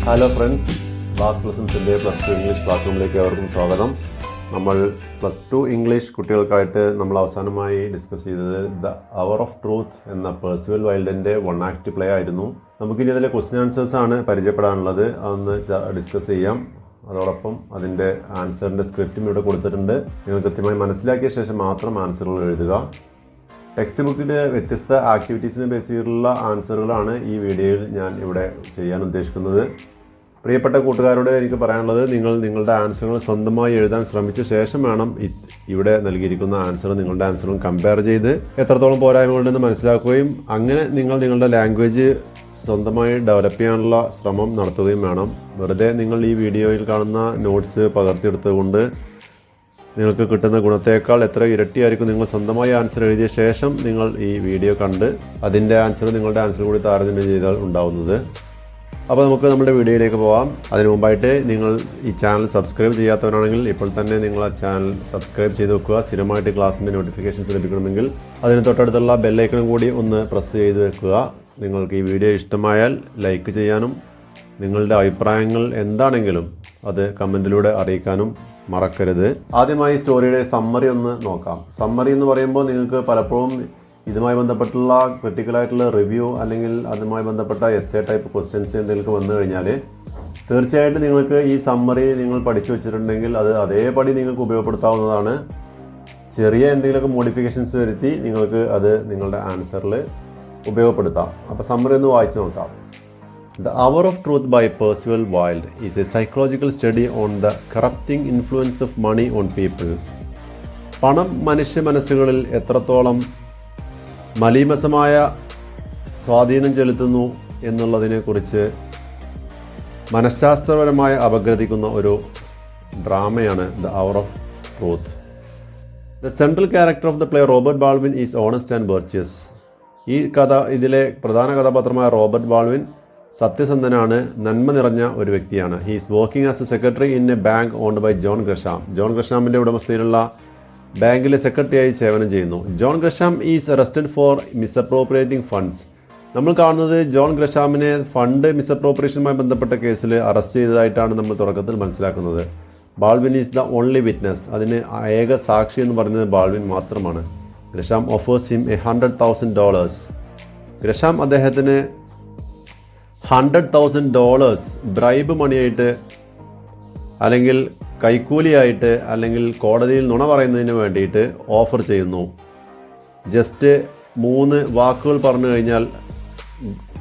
Hello friends, class പ്ലസിൻ്റെ +2 English class റൂമിലേക്ക് അവർക്കും സ്വാഗതം. നമ്മൾ +2 ഇംഗ്ലീഷ് കുട്ടികൾക്കായിട്ട് നമ്മൾ അവസാനമായി ഡിസ്കസ് ചെയ്തത് ദ അവർ ഓഫ് ട്രൂത്ത് എന്ന പെർസിവൽ വൈൽഡിൻ്റെ 1 ആക്ട് പ്ലേ ആയിരുന്നു. നമുക്കിനി അതിലെ ക്വസ്റ്റ്യൻ ആൻസേഴ്സ് ആണ് പരിചയപ്പെടാനുള്ളത്. അതൊന്ന് ഡിസ്കസ് ചെയ്യാം. അതോടൊപ്പം അതിൻ്റെ ആൻസറിൻ്റെ സ്ക്രിപ്റ്റും ഇവിടെ കൊടുത്തിട്ടുണ്ട്. നിങ്ങൾ കൃത്യമായി മനസ്സിലാക്കിയ ശേഷം മാത്രം ആൻസറുകൾ എഴുതുക. ടെക്സ്റ്റ് ബുക്കിൻ്റെ വ്യത്യസ്ത ആക്ടിവിറ്റീസിനെ ബേസ് ചെയ്തിട്ടുള്ള ആൻസറുകളാണ് ഈ വീഡിയോയിൽ ഞാൻ ഇവിടെ ചെയ്യാൻ ഉദ്ദേശിക്കുന്നത്. പ്രിയപ്പെട്ട കൂട്ടുകാരോട് എനിക്ക് പറയാനുള്ളത്, നിങ്ങളുടെ ആൻസറുകൾ സ്വന്തമായി എഴുതാൻ ശ്രമിച്ച ശേഷം വേണം ഇവിടെ നൽകിയിരിക്കുന്ന ആൻസർ നിങ്ങളുടെ ആൻസറും കമ്പയർ ചെയ്ത് എത്രത്തോളം പോരായ്മകളുണ്ടെന്ന് മനസ്സിലാക്കുകയും അങ്ങനെ നിങ്ങളുടെ ലാംഗ്വേജ് സ്വന്തമായി ഡെവലപ്പ് ചെയ്യാനുള്ള ശ്രമം നടത്തുകയും വേണം. വെറുതെ നിങ്ങൾ ഈ വീഡിയോയിൽ കാണുന്ന നോട്ട്സ് പകർത്തിയെടുത്തുകൊണ്ട് നിങ്ങൾക്ക് കിട്ടുന്ന ഗുണത്തേക്കാൾ എത്ര ഇരട്ടിയായിരിക്കും നിങ്ങൾ സ്വന്തമായി ആൻസർ എഴുതിയ ശേഷം നിങ്ങൾ ഈ വീഡിയോ കണ്ട് അതിൻ്റെ ആൻസർ നിങ്ങളുടെ ആൻസർ കൂടി താരതമ്യം ചെയ്താൽ ഉണ്ടാവുന്നത്. അപ്പോൾ നമുക്ക് നമ്മുടെ വീഡിയോയിലേക്ക് പോകാം. അതിനു മുമ്പായിട്ട് നിങ്ങൾ ഈ ചാനൽ സബ്സ്ക്രൈബ് ചെയ്യാത്തവരാണെങ്കിൽ ഇപ്പോൾ തന്നെ നിങ്ങൾ ആ ചാനൽ സബ്സ്ക്രൈബ് ചെയ്ത് വെക്കുക. സ്ഥിരമായിട്ട് ക്ലാസ്സിൻ്റെ നോട്ടിഫിക്കേഷൻസ് ലഭിക്കണമെങ്കിൽ അതിന് തൊട്ടടുത്തുള്ള ബെല്ലൈക്കണും കൂടി ഒന്ന് പ്രസ് ചെയ്ത് വെക്കുക. നിങ്ങൾക്ക് ഈ വീഡിയോ ഇഷ്ടമായാൽ ലൈക്ക് ചെയ്യാനും നിങ്ങളുടെ അഭിപ്രായങ്ങൾ എന്താണെങ്കിലും അത് കമൻറ്റിലൂടെ അറിയിക്കാനും മറക്കരുത്. ആദ്യമായി സ്റ്റോറിയുടെ സമ്മറി ഒന്ന് നോക്കാം. സമ്മറി എന്ന് പറയുമ്പോൾ നിങ്ങൾക്ക് പലപ്പോഴും ഇതുമായി ബന്ധപ്പെട്ടുള്ള ക്രിട്ടിക്കലായിട്ടുള്ള റിവ്യൂ അല്ലെങ്കിൽ അതുമായി ബന്ധപ്പെട്ട എസ്സേ ടൈപ്പ് ക്വസ്റ്റ്യൻസ് എന്തെങ്കിലും വന്നു കഴിഞ്ഞാൽ തീർച്ചയായിട്ടും നിങ്ങൾക്ക് ഈ സമ്മറി നിങ്ങൾ പഠിച്ചു വെച്ചിട്ടുണ്ടെങ്കിൽ അത് അതേപടി നിങ്ങൾക്ക് ഉപയോഗപ്പെടുത്താവുന്നതാണ്. ചെറിയ എന്തെങ്കിലുമൊക്കെ മോഡിഫിക്കേഷൻസ് വരുത്തി നിങ്ങൾക്ക് അത് നിങ്ങളുടെ ആൻസറിൽ ഉപയോഗപ്പെടുത്താം. അപ്പോൾ സമ്മറി ഒന്ന് വായിച്ച് നോക്കാം. The Hour of Truth by Percival Wilde is a psychological study on the corrupting influence of money on people. പണം മനുഷ്യ മനസ്സുകളിൽ എത്രത്തോളം മലീമസമായ സ്വാധീനം ചെലുത്തുന്നു എന്നുള്ളതിനെക്കുറിച്ച് മനഃശാസ്ത്രപരമായി അപഗ്രഥിക്കുന്ന ഒരു ഡ്രാമയാണ് The Hour of Truth. The central character of the play, Robert Baldwin, is honest and virtuous. ഇതിലെ പ്രധാന കഥാപാത്രമായ റോബർട്ട് ബാൾവിൻ സത്യസന്ധനാണ്, നന്മ നിറഞ്ഞ ഒരു വ്യക്തിയാണ്. He is working as a secretary in a bank owned by John Gresham. John ഗ്രഷാമിൻ്റെ ഉടമസ്ഥയിലുള്ള ബാങ്കിലെ സെക്രട്ടറിയായി സേവനം ചെയ്യുന്നു. John Gresham is arrested for misappropriating funds. നമ്മൾ കാണുന്നത് ജോൺ ഗ്രഷാമിനെ ഫണ്ട് മിസ്അപ്രോപ്രിയേഷനുമായി ബന്ധപ്പെട്ട കേസിൽ അറസ്റ്റ് ചെയ്തതായിട്ടാണ് നമ്മൾ തുടക്കത്തിൽ മനസ്സിലാക്കുന്നത്. Baldwin is the only witness. അതിന് ഏക സാക്ഷി എന്ന് പറയുന്നത് ബാൾവിൻ മാത്രമാണ്. Gresham offers him $100,000. ഗ്രഷാം അദ്ദേഹത്തിന് $100,000 ബ്രൈബ് മണിയായിട്ട് അല്ലെങ്കിൽ കൈക്കൂലിയായിട്ട് അല്ലെങ്കിൽ കോടതിയിൽ നുണ പറയുന്നതിന് വേണ്ടിയിട്ട് ഓഫർ ചെയ്യുന്നു. ജസ്റ്റ് 3 വാക്കുകൾ പറഞ്ഞു കഴിഞ്ഞാൽ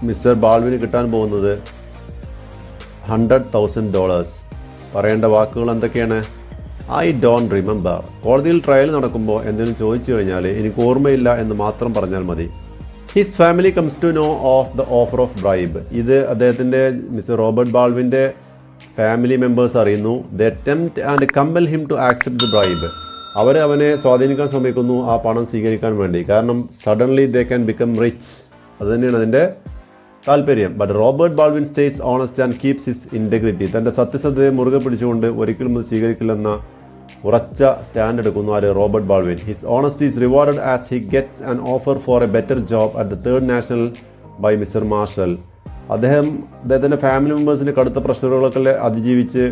മിസ്റ്റർ ബാൾവിന് കിട്ടാൻ പോകുന്നത് $100,000. പറയേണ്ട വാക്കുകൾ എന്തൊക്കെയാണ്? I don't remember. കോടതിയിൽ ട്രയൽ നടക്കുമ്പോൾ എന്തെങ്കിലും ചോദിച്ചു കഴിഞ്ഞാൽ എനിക്ക് ഓർമ്മയില്ല എന്ന് മാത്രം പറഞ്ഞാൽ മതി. His family comes to know of the offer of bribe. ഇത് അദ്ദേഹത്തിൻ്റെ മിസ്റ്റർ റോബർട്ട് ബാൾവിൻ്റെ ഫാമിലി മെമ്പേഴ്സ് അറിയുന്നു. The attempt and compel him to accept the bribe. അവനെ സ്വാധീനിക്കാൻ ശ്രമിക്കുന്നു ആ പണം സ്വീകരിക്കാൻ വേണ്ടി. കാരണം suddenly they can become rich. അതുതന്നെയാണ് അതിൻ്റെ താല്പര്യം. But Robert Baldwin stays honest and keeps his integrity. തൻ്റെ സത്യസന്ധതയെ മുറുകെ പിടിച്ചുകൊണ്ട് ഒരിക്കലും അത് സ്വീകരിക്കില്ലെന്ന ഉറച്ച സ്റ്റാൻഡ് എടുക്കുന്നു ആര്? Robert Baldwin. His honesty is rewarded as he gets an offer for a better job at the 3rd national by mister Marshall. അദ്ദേഹത്തിൻ്റെ ഫാമിലി മെമ്പേഴ്സിൻ്റെ കടുത്ത പ്രഷറുകളൊക്കെ അതിജീവിച്ച്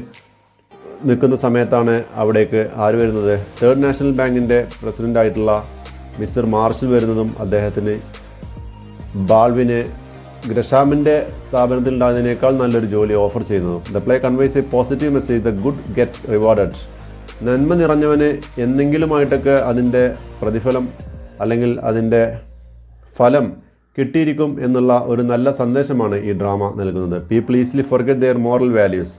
നിൽക്കുന്ന സമയത്താണ് അവിടേക്ക് ആര് വരുന്നത്? 3rd നാഷണൽ ബാങ്കിൻ്റെ പ്രസിഡൻ്റായിട്ടുള്ള മിസ്റ്റർ മാർഷൽ വരുന്നതും അദ്ദേഹത്തിന് ബാൾവിന് ഗ്രഷാമിൻ്റെ സ്ഥാപനത്തിൽ ഉണ്ടാകുന്നതിനേക്കാൾ നല്ലൊരു ജോലി ഓഫർ ചെയ്യുന്നതും. The play conveys A positive message, the good gets rewarded. നന്മ നിറഞ്ഞവന് എന്തെങ്കിലുമായിട്ടൊക്കെ അതിൻ്റെ പ്രതിഫലം അല്ലെങ്കിൽ അതിൻ്റെ ഫലം കിട്ടിയിരിക്കും എന്നുള്ള ഒരു നല്ല സന്ദേശമാണ് ഈ ഡ്രാമ നൽകുന്നത്. People easily forget their moral values.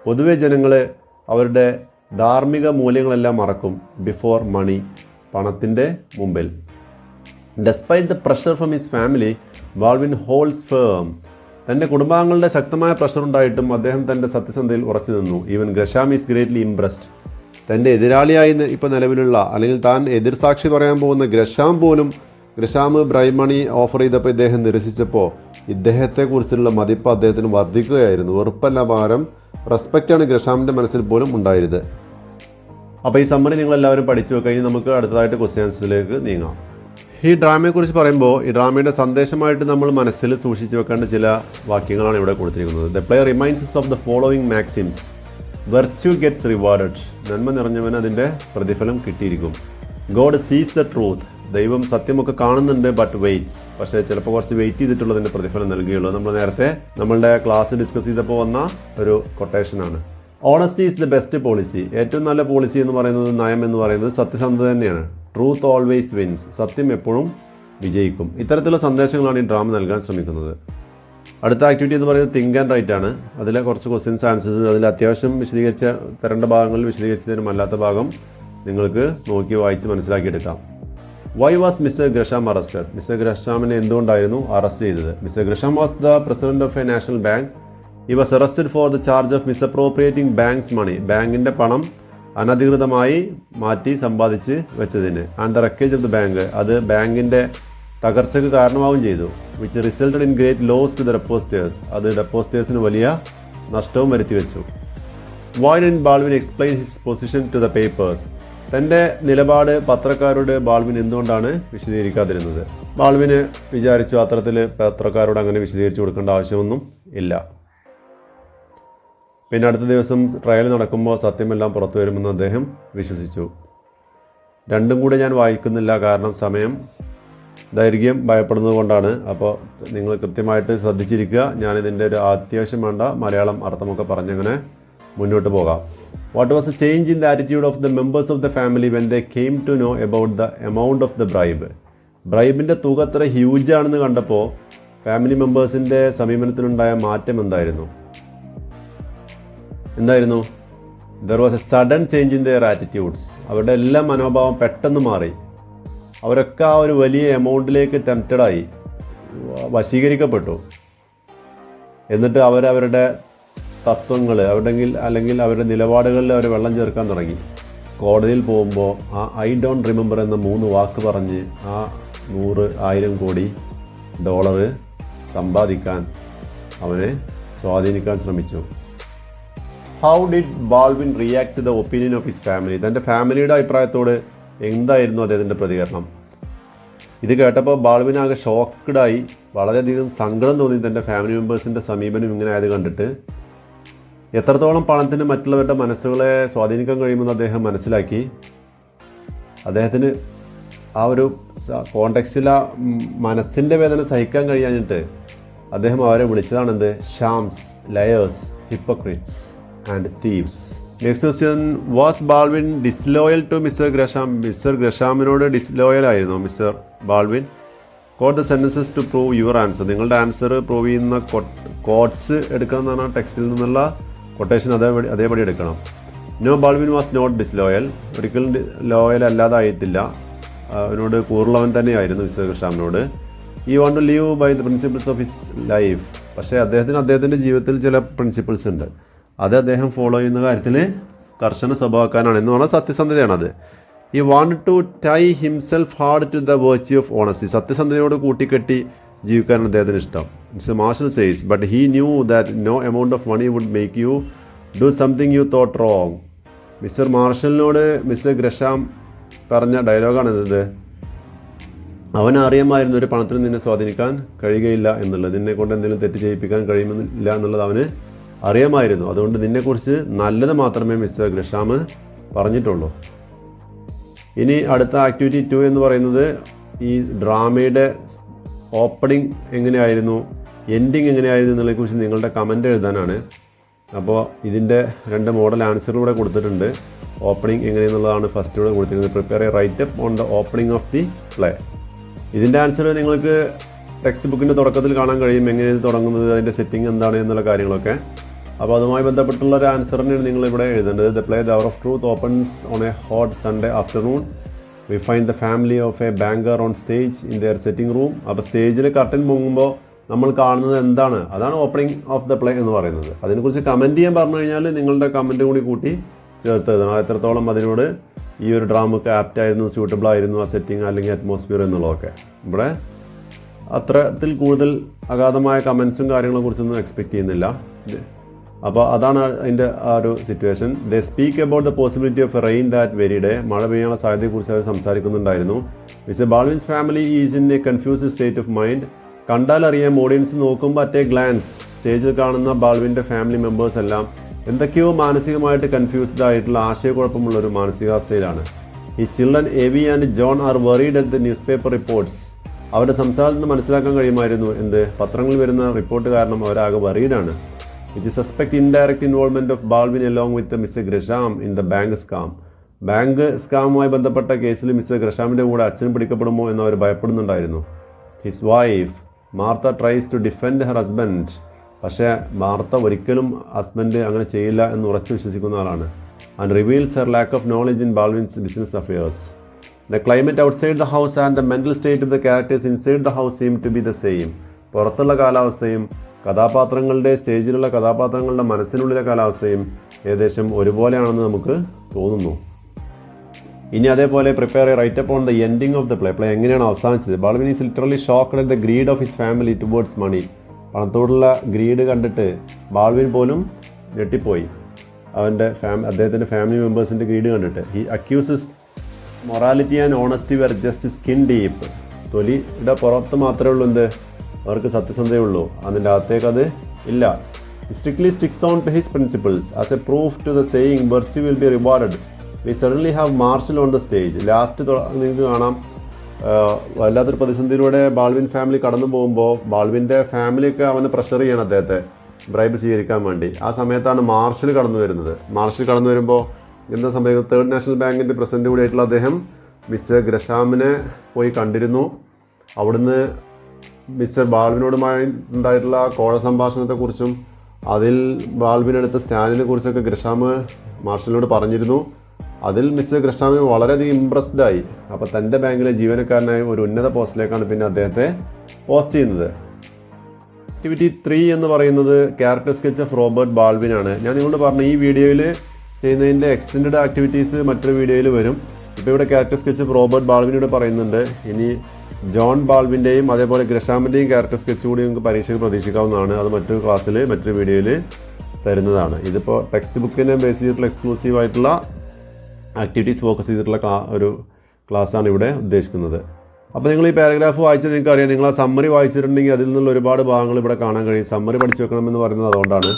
പൊതുവെ ജനങ്ങൾ അവരുടെ ധാർമ്മിക മൂല്യങ്ങളെല്ലാം മറക്കും ബിഫോർ മണി, പണത്തിൻ്റെ മുമ്പിൽ. Despite the pressure from his family, Baldwin holds firm. തൻ്റെ കുടുംബാംഗങ്ങളുടെ ശക്തമായ പ്രഷർ ഉണ്ടായിട്ടും അദ്ദേഹം തൻ്റെ സത്യസന്ധതയിൽ ഉറച്ചു നിന്നു. Even Gresham is greatly impressed. തൻ്റെ എതിരാളിയായി ഇപ്പോൾ നിലവിലുള്ള അല്ലെങ്കിൽ താൻ എതിർ സാക്ഷി പറയാൻ പോകുന്ന ഗ്രഷാം പോലും ഗ്രഷാം ബ്രൈബ് മണി ഓഫർ ചെയ്തപ്പോൾ ഇദ്ദേഹം നിരസിച്ചപ്പോൾ ഇദ്ദേഹത്തെക്കുറിച്ചുള്ള മതിപ്പ് അദ്ദേഹത്തിന് വർദ്ധിക്കുകയായിരുന്നു. വെറുപ്പല്ല, പകരം റെസ്പെക്റ്റാണ് ഗ്രഷാമിൻ്റെ മനസ്സിൽ പോലും ഉണ്ടായിരുന്നത്. അപ്പോൾ ഈ സമ്മറി നിങ്ങളെല്ലാവരും പഠിച്ചു വെക്കുക. ഇനി നമുക്ക് അടുത്തതായിട്ട് ക്വസ്റ്റ്യൻസിലേക്ക് നീങ്ങാം. ഈ ഡ്രാമയെക്കുറിച്ച് പറയുമ്പോൾ ഈ ഡ്രാമയുടെ സന്ദേശമായിട്ട് നമ്മൾ മനസ്സിൽ സൂക്ഷിച്ചു വെക്കേണ്ട ചില വാക്യങ്ങളാണ് ഇവിടെ കൊടുത്തിരിക്കുന്നത്. The play reminds of the following maxims. Virtue gets rewarded. നന്മ നിറഞ്ഞവന് അതിൻ്റെ പ്രതിഫലം കിട്ടിയിരിക്കും. ഗോഡ് സീസ് ദ ട്രൂത്ത്. ദൈവം സത്യമൊക്കെ കാണുന്നുണ്ട്, ബട്ട് വെയിറ്റ്സ്. പക്ഷേ ചിലപ്പോൾ കുറച്ച് വെയിറ്റ് ചെയ്തിട്ടുള്ളതിൻ്റെ പ്രതിഫലം നൽകുകയുള്ളൂ. നമ്മൾ നേരത്തെ നമ്മളുടെ ക്ലാസ് ഡിസ്കസ് ചെയ്തപ്പോൾ വന്ന ഒരു കൊട്ടേഷനാണ്. Honesty is the best policy. ഏറ്റവും നല്ല പോളിസി എന്ന് പറയുന്നത്, നയം എന്ന് പറയുന്നത് സത്യസന്ധത തന്നെയാണ്. Truth always wins. സത്യം എപ്പോഴും വിജയിക്കും. ഇത്തരത്തിലുള്ള സന്ദേശങ്ങളാണ് ഈ ഡ്രാമ നൽകാൻ ശ്രമിക്കുന്നത്. അടുത്ത ആക്ടിവിറ്റി എന്ന് പറയുന്നത് തിങ്ക് ആൻഡ് റൈറ്റ് ആണ്. അതിലെ കുറച്ച് ക്വസ്റ്റ്യൻസ് ആൻസേഴ്സ്, അതിൽ അത്യാവശ്യം വിശദീകരിച്ച തരേണ്ട ഭാഗങ്ങളിൽ വിശദീകരിച്ചതിനും അല്ലാത്ത ഭാഗം നിങ്ങൾക്ക് നോക്കി വായിച്ച് മനസ്സിലാക്കിയെടുക്കാം. Why was Mr Gresham arrested? Mr ഗ്രഷാമിനെ എന്തുകൊണ്ടായിരുന്നു അറസ്റ്റ് ചെയ്തത്? Mr Gresham was the president of a national bank. He was arrested for the charge of misappropriating bank's money. ബാങ്കിൻ്റെ പണം അനധികൃതമായി മാറ്റി സമ്പാദിച്ച് വെച്ചതിന്. And the wreckage of the bank. അത് ബാങ്കിൻ്റെ തകർച്ചയ്ക്ക് കാരണമാവുകയും ചെയ്തു. Which resulted in great loss to the depositors. അത് ഡെപ്പോസിറ്റേഴ്സിന് വലിയ നഷ്ടവും വരുത്തി വെച്ചു. Why didn't Baldwin explain his position to the papers? തൻ്റെ നിലപാട് പത്രക്കാരോട് ബാൾവിൻ എന്തുകൊണ്ടാണ് വിശദീകരിക്കാതിരുന്നത്? ബാൾവിന് വിചാരിച്ചു അത്തരത്തിൽ പത്രക്കാരോട് അങ്ങനെ വിശദീകരിച്ചു കൊടുക്കേണ്ട ആവശ്യമൊന്നും ഇല്ല. പിന്നെ അടുത്ത ദിവസം ട്രയൽ നടക്കുമ്പോൾ സത്യമെല്ലാം പുറത്തു വരുമെന്ന് അദ്ദേഹം വിശ്വസിച്ചു. രണ്ടും കൂടെ ഞാൻ വായിക്കുന്നില്ല, കാരണം സമയം ദൈർഘ്യം ഭയപ്പെടുന്നത് കൊണ്ടാണ്. അപ്പോൾ നിങ്ങൾ കൃത്യമായിട്ട് ശ്രദ്ധിച്ചിരിക്കുക. ഞാനിതിൻ്റെ ഒരു അത്യാവശ്യം വേണ്ട മലയാളം അർത്ഥമൊക്കെ പറഞ്ഞങ്ങനെ മുന്നോട്ട് പോകാം. What was a change in the attitude of the members of the family when they came to know about the amount of the bribe? ബ്രൈബിൻ്റെ തുക അത്ര ഹ്യൂജ് ആണെന്ന് കണ്ടപ്പോൾ ഫാമിലി മെമ്പേഴ്സിൻ്റെ സമീപനത്തിലുണ്ടായ മാറ്റം എന്തായിരുന്നു? There was A sudden change in there attitudes. അവരുടെ എല്ലാ മനോഭാവം പെട്ടെന്ന് മാറി. അവരൊക്കെ ആ ഒരു വലിയ എമൗണ്ടിലേക്ക് ടെംപ്റ്റഡായി, വശീകരിക്കപ്പെട്ടു. എന്നിട്ട് അവരവരുടെ തത്വങ്ങൾ അല്ലെങ്കിൽ അവരുടെ നിലപാടുകളിൽ അവർ വെള്ളം ചേർക്കാൻ തുടങ്ങി. കോടതിയിൽ പോകുമ്പോൾ ആ ഐ ഡോണ്ട് റിമെമ്പർ എന്ന 3 വാക്ക് പറഞ്ഞ് ആ 100,000 കോടി ഡോളർ സമ്പാദിക്കാൻ അവനെ സ്വാധീനിക്കാൻ ശ്രമിച്ചു. How did Baldwin react to the opinion of his family? തൻ്റെ ഫാമിലിയുടെ അഭിപ്രായത്തോട് എന്തായിരുന്നു അദ്ദേഹത്തിൻ്റെ പ്രതികരണം? ഇത് കേട്ടപ്പോൾ ബാൾവിൻ ആകെ ഷോക്ക്ഡായി, വളരെയധികം സങ്കടം തോന്നി. തൻ്റെ ഫാമിലി മെമ്പേഴ്സിൻ്റെ സമീപനം ഇങ്ങനെ ആയത് കണ്ടിട്ട് എത്രത്തോളം പണത്തിന് മറ്റുള്ളവരുടെ മനസ്സുകളെ സ്വാധീനിക്കാൻ കഴിയുമെന്ന് അദ്ദേഹം മനസ്സിലാക്കി. അദ്ദേഹത്തിന് ആ ഒരു കോണ്ടെക്സ്റ്റിൽ ആ മനസ്സിൻ്റെ വേദന സഹിക്കാൻ കഴിയാഞ്ഞിട്ട് അദ്ദേഹം അവരെ വിളിച്ചതാണെന്ത്? Shams, liars, hypocrites and thieves. Next question, was Baldwin disloyal to Mister Gresham? Mister ഗ്രഷാമിനോട് ഡിസ്ലോയൽ ആയിരുന്നു Mister Baldwin? Quote the sentences to prove your answer. നിങ്ങളുടെ ആൻസർ പ്രൂവ് ചെയ്യുന്ന കോഡ്സ് എടുക്കണം എന്നാണ് ടെക്സ്റ്റിൽ നിന്നുള്ള കൊട്ടേഷൻ. അതേപടി എടുക്കണം. No, Baldwin was not disloyal. ഒരിക്കലും ലോയൽ അല്ലാതായിട്ടില്ല. അവനോട് കൂറുള്ളവൻ തന്നെയായിരുന്നു മിസ്റ്റർ ഗ്രഷാമിനോട്. He want to live by the principles of his life. പക്ഷേ അദ്ദേഹത്തിൻ്റെ ജീവിതത്തിൽ ചില പ്രിൻസിപ്പിൾസ് ഉണ്ട്. അത് അദ്ദേഹം ഫോളോ ചെയ്യുന്ന കാര്യത്തിൽ കർശന സ്വഭാവക്കാരനാണ് എന്ന് പറഞ്ഞാൽ സത്യസന്ധതയാണത്. He want to tie himself hard to the virtue of honesty. സത്യസന്ധതയോട് കൂട്ടിക്കെട്ടി ജീവിക്കാനാണ് അദ്ദേഹത്തിന് ഇഷ്ടം. Mister Marshall says but he knew that no amount of money would make you do something you thought wrong. Mister മാർഷലിനോട് Mister Gresham പറഞ്ഞ ഡയലോഗാണിത്. അവനറിയാമായിരുന്നു ഒരു പണത്തിന് നിന്നെ സ്വാധീനിക്കാൻ കഴിയുകയില്ല എന്നുള്ളത്. നിന്നെ കൊണ്ട് എന്തെങ്കിലും തെറ്റ് ചെയ്യിപ്പിക്കാൻ കഴിയുന്നില്ല എന്നുള്ളത് അവന് അറിയാമായിരുന്നു. അതുകൊണ്ട് നിന്നെക്കുറിച്ച് നല്ലത് മാത്രമേ മിസ്റ്റർ ഗ്രഷാം പറഞ്ഞിട്ടുള്ളൂ. ഇനി അടുത്ത ആക്ടിവിറ്റി 2 എന്ന് പറയുന്നത് ഈ ഡ്രാമയുടെ ഓപ്പണിംഗ് എങ്ങനെയായിരുന്നു, എൻഡിങ് എങ്ങനെയായിരുന്നു എന്നുള്ളതിനെക്കുറിച്ച് നിങ്ങളുടെ കമൻറ്റ് എഴുതാനാണ്. അപ്പോൾ ഇതിൻ്റെ 2 മോഡൽ ആൻസറും കൂടെ കൊടുത്തിട്ടുണ്ട്. ഓപ്പണിംഗ് എങ്ങനെയെന്നുള്ളതാണ് ഫസ്റ്റ് കൂടെ കൊടുത്തിരിക്കുന്നത്. Prepare A writeup on the opening of the play. ഇതിൻ്റെ ആൻസർ നിങ്ങൾക്ക് ടെക്സ്റ്റ് ബുക്കിൻ്റെ തുടക്കത്തിൽ കാണാൻ കഴിയും. എങ്ങനെയാണ് തുടങ്ങുന്നത്, അതിൻ്റെ സെറ്റിംഗ് എന്താണ് എന്നുള്ള കാര്യങ്ങളൊക്കെ. അപ്പോൾ അതുമായി ബന്ധപ്പെട്ടുള്ള ഒരു ആൻസറിനാണ് നിങ്ങളിവിടെ എഴുതേണ്ടത്. The play the hour of truth opens on A hot Sunday afternoon. We find the family of A banker on stage in there setting room. അപ്പോൾ സ്റ്റേജിൽ കർട്ടൻ പൊങ്ങുമ്പോൾ നമ്മൾ കാണുന്നത് എന്താണ്, അതാണ് ഓപ്പണിംഗ് ഓഫ് ദ പ്ലേ എന്ന് പറയുന്നത്. അതിനെക്കുറിച്ച് കമൻറ്റ് ചെയ്യാൻ പറഞ്ഞു കഴിഞ്ഞാൽ നിങ്ങളുടെ കമൻറ്റ് കൂടി കൂട്ടി ചേർത്ത് എഴുതണം. എത്രത്തോളം അതിനോട് ഈ ഒരു ഡ്രാമക്ക് ആപ്റ്റായിരുന്നു, സ്യൂട്ടബിൾ ആയിരുന്നു ആ സെറ്റിംഗ് അല്ലെങ്കിൽ അറ്റ്മോസ്ഫിയർ എന്നുള്ളതൊക്കെ. ഇവിടെ അത്രത്തിൽ കൂടുതൽ അഗാധമായ കമൻസും കാര്യങ്ങളെ കുറിച്ചൊന്നും എക്സ്പെക്റ്റ് ചെയ്യുന്നില്ല. അപ്പോൾ അതാണ് അതിൻ്റെ ആ ഒരു situation. They speak about the possibility of a rain that very day. മഴ പെയ്യാനുള്ള സാധ്യതയെക്കുറിച്ച് അവർ സംസാരിക്കുന്നുണ്ടായിരുന്നു. Mister Baldwin's family is in a confused state of mind. കണ്ടാലറിയാം, ഓഡിയൻസ് നോക്കുമ്പോൾ അറ്റ് എ ഗ്ലാൻസ് സ്റ്റേജിൽ കാണുന്ന ബാൾവിൻ്റെ ഫാമിലി മെമ്പേഴ്സ് എല്ലാം എന്തൊക്കെയോ മാനസികമായിട്ട് കൺഫ്യൂസ്ഡ് ആയിട്ടുള്ള ആശയക്കുഴപ്പമുള്ളൊരു മാനസികാവസ്ഥയിലാണ്. ഈ children Evie and John are worried at the newspaper reports. അവരുടെ സംസാരത്തിൽ നിന്ന് മനസ്സിലാക്കാൻ കഴിയുമായിരുന്നു പത്രങ്ങളിൽ വരുന്ന റിപ്പോർട്ട് കാരണം അവരാകെ വറീഡാണ്. Which suspect indirect involvement of Baldwin along with Mister Gresham in the bank scam. Bank സ്കാമുമായി ബന്ധപ്പെട്ട കേസിൽ മിസ്റ്റർ ഗ്രഷാമിൻ്റെ കൂടെ അച്ഛൻ പിടിക്കപ്പെടുമോ എന്ന് അവർ ഭയപ്പെടുന്നുണ്ടായിരുന്നു. His wife Martha tries to defend her husband. പക്ഷേ മാർത്ത ഒരിക്കലും ഹസ്ബൻഡ് അങ്ങനെ ചെയ്യില്ല എന്ന് ഉറച്ചു വിശ്വസിക്കുന്ന ആളാണ്. And reveals her lack of knowledge in Baldwin's business affairs. The climate outside the house and the mental state of the characters inside the house seem to be the same. പുറത്തുള്ള കാലാവസ്ഥയും കഥാപാത്രങ്ങളുടെ സ്റ്റേജിലുള്ള കഥാപാത്രങ്ങളുടെ മനസ്സിനുള്ളിലെ കാലാവസ്ഥയും ഏകദേശം ഒരുപോലെയാണെന്ന് നമുക്ക് തോന്നുന്നു. ഇനി അതേപോലെ prepare write up on the ending of the play എങ്ങനെയാണ് അവസാനിച്ചത്. Baldwin is literally shocked at the greed of his family towards money. പണത്തോടുള്ള ഗ്രീഡ് കണ്ടിട്ട് ബാൾവിൻ പോലും ഞെട്ടിപ്പോയി. അദ്ദേഹത്തിൻ്റെ ഫാമിലി മെമ്പേഴ്സിൻ്റെ ഗ്രീഡ് കണ്ടിട്ട്. He accuses morality and honesty were just skin deep. തൊലിയുടെ പുറത്ത് മാത്രമേ ഉള്ളൂ അവർക്ക് സത്യസന്ധതയുള്ളൂ, അതിൻ്റെ അകത്തേക്ക് അത് ഇല്ല. Strictly sticks on to his principles as a proof to the saying virtue will be rewarded. We suddenly have Marshall on the stage. Last നിങ്ങൾക്ക് കാണാം, വല്ലാത്തൊരു പ്രതിസന്ധിയിലൂടെ ബാൾവിൻ ഫാമിലി കടന്നു പോകുമ്പോൾ ബാൾവിൻ്റെ ഫാമിലിയൊക്കെ അവന് പ്രഷർ ചെയ്യണം അദ്ദേഹത്തെ ബ്രൈബ് സ്വീകരിക്കാൻ വേണ്ടി. ആ സമയത്താണ് മാർഷൽ കടന്നു വരുന്നത്. മാർഷൽ കടന്നു വരുമ്പോൾ എന്താ സംഭവിക്കുന്നത്? തേർഡ് നാഷണൽ ബാങ്കിൻ്റെ പ്രസിഡന്റ് കൂടിയായിട്ടുള്ള അദ്ദേഹം മിസ്റ്റർ ഗ്രഷാമിനെ പോയി കണ്ടിരുന്നു. അവിടുന്ന് മിസ്റ്റർ ബാൾവിനോടുമായി ഉണ്ടായിട്ടുള്ള കോഴ സംഭാഷണത്തെക്കുറിച്ചും അതിൽ ബാൾവിനെടുത്ത സ്റ്റാൻഡിനെ കുറിച്ചൊക്കെ ഗ്രഷാം മാർഷലിനോട് പറഞ്ഞിരുന്നു. അതിൽ മിസ്റ്റർ ഗ്രഷാം വളരെയധികം ഇംപ്രസ്ഡായി. അപ്പോൾ തൻ്റെ ബാങ്കിലെ ജീവനക്കാരനായ ഒരു ഉന്നത പോസ്റ്റിലേക്കാണ് പിന്നെ അദ്ദേഹത്തെ പോസ്റ്റ് ചെയ്യുന്നത്. ആക്ടിവിറ്റി 3 എന്ന് പറയുന്നത് character sketch of Robert Baldwin ആണ്. ഞാൻ നിങ്ങളോട് പറഞ്ഞു ഈ വീഡിയോയിൽ ചെയ്യുന്നതിൻ്റെ എക്സ്റ്റെൻഡ് ആക്ടിവിറ്റീസ് മറ്റൊരു വീഡിയോയിൽ വരും. ഇപ്പോൾ ഇവിടെ ക്യാരക്ടർ സ്കെച്ച് ഓഫ് റോബർട്ട് ബാൾവിനോട് പറയുന്നുണ്ട്. ഇനി ജോൺ ബാൾവിൻ്റെയും അതേപോലെ ഗ്രഷാമിൻ്റെയും ക്യാരക്ടർ സ്കെച്ച് കൂടി നിങ്ങൾക്ക് പരീക്ഷയ്ക്ക് പ്രതീക്ഷിക്കാവുന്നതാണ്. അത് മറ്റൊരു ക്ലാസ്സിൽ മറ്റൊരു വീഡിയോയിൽ തരുന്നതാണ്. ഇതിപ്പോൾ ടെക്സ്റ്റ് ബുക്കിനെ ബേസ് ചെയ്തിട്ടുള്ള എക്സ്ക്ലൂസീവ് ആയിട്ടുള്ള ആക്ടിവിറ്റീസ് ഫോക്കസ് ചെയ്തിട്ടുള്ള ഒരു ക്ലാസ്സാണ് ഇവിടെ ഉദ്ദേശിക്കുന്നത്. അപ്പോൾ നിങ്ങൾ ഈ പാരഗ്രാഫ് വായിച്ചാൽ നിങ്ങൾക്ക് അറിയാം, നിങ്ങൾ ആ സമ്മറി വായിച്ചിട്ടുണ്ടെങ്കിൽ അതിൽ നിന്നുള്ള ഒരുപാട് ഭാഗങ്ങൾ ഇവിടെ കാണാൻ കഴിയും. സമ്മറി പഠിച്ചു വെക്കണമെന്ന് പറയുന്നത് അതുകൊണ്ടാണ്.